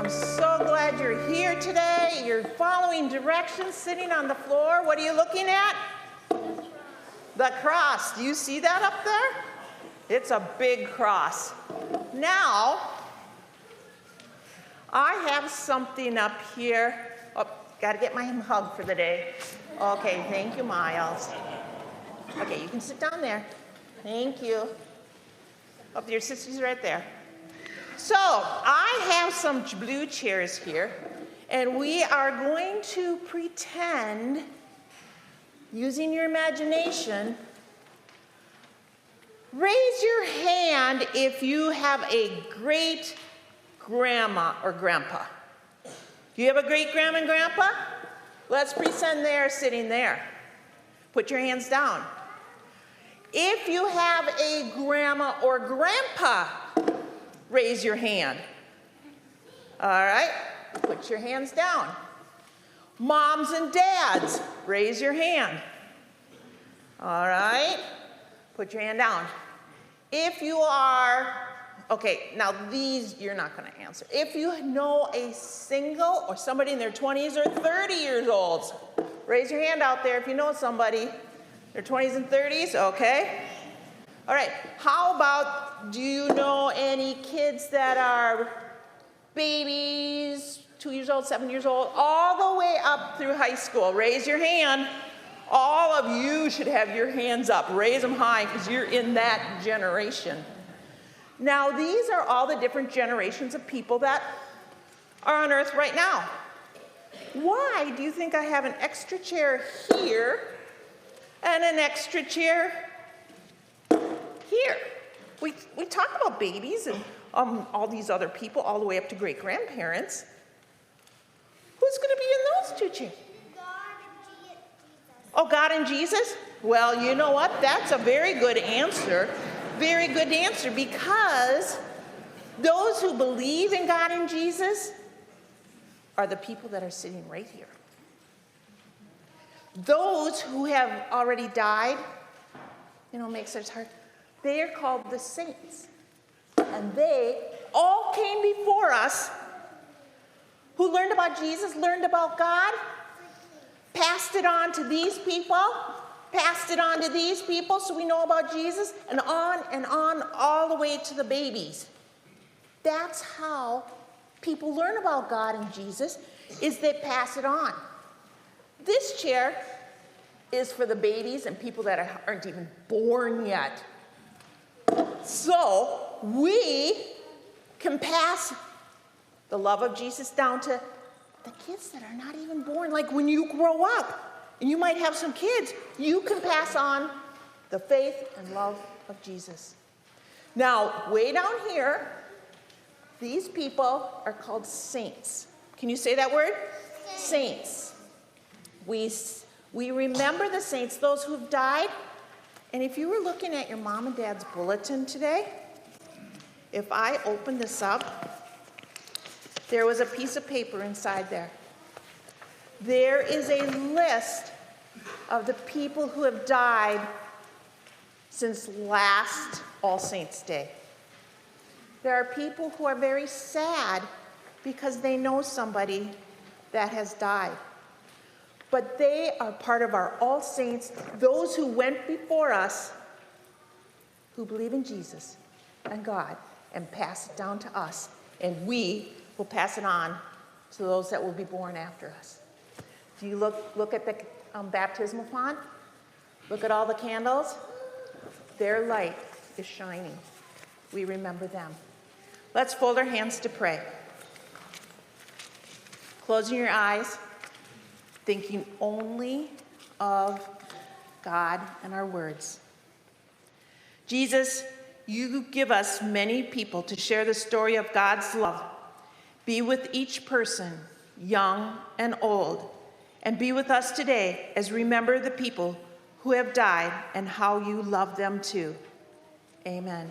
I'm so glad you're here today. You're following directions, sitting on the floor. What are you looking at? The cross. Do you see that up there? It's a big cross. Now, I have something up here. Oh, gotta get my hug for the day. Okay, thank you, Miles. Okay, you can sit down there. Thank you. Oh, your sister's right there. So, I have some blue chairs here, and we are going to pretend, using your imagination, raise your hand if you have a great grandma or grandpa. Do you have a great grandma and grandpa? Let's pretend they're sitting there. Put your hands down. If you have a grandma or grandpa, raise your hand. All right, put your hands down. Moms and dads, raise your hand. All right, put your hand down. If you are, okay, now these you're not going to answer. If you know a single or somebody in their 20s or 30 years old, raise your hand out there if you know somebody, their 20s and 30s, okay? All right, how about, do you know any kids that are babies, 2 years old, 7 years old, all the way up through high school? Raise your hand. All of you should have your hands up. Raise them high because you're in that generation. Now, these are all the different generations of people that are on earth right now. Why do you think I have an extra chair here and an extra chair here? We talk about babies and all these other people, all the way up to great-grandparents. Who's going to be in those two chairs? Oh, God and Jesus? Well, you know what? That's a very good answer. Very good answer, because those who believe in God and Jesus are the people that are sitting right here. Those who have already died, you know, makes it hard. They are called the saints. And they all came before us who learned about Jesus, learned about God, passed it on to these people, passed it on to these people so we know about Jesus, and on, all the way to the babies. That's how people learn about God and Jesus, is they pass it on. This chair is for the babies and people that aren't even born yet. So we can pass the love of Jesus down to the kids that are not even born. Like when you grow up and you might have some kids, you can pass on the faith and love of Jesus. Now, way down here, these people are called saints. Can you say that word? Saints. We remember the saints, those who've died. And if you were looking at your mom and dad's bulletin today, if I open this up, there was a piece of paper inside there. There is a list of the people who have died since last All Saints' Day. There are people who are very sad because they know somebody that has died. But they are part of our All Saints, those who went before us, who believe in Jesus and God, and pass it down to us. And we will pass it on to those that will be born after us. Do you look at the baptismal font? Look at all the candles. Their light is shining. We remember them. Let's fold our hands to pray. Closing your eyes, thinking only of God and our words. Jesus, you give us many people to share the story of God's love. Be with each person, young and old, and be with us today as we remember the people who have died and how you love them too. Amen.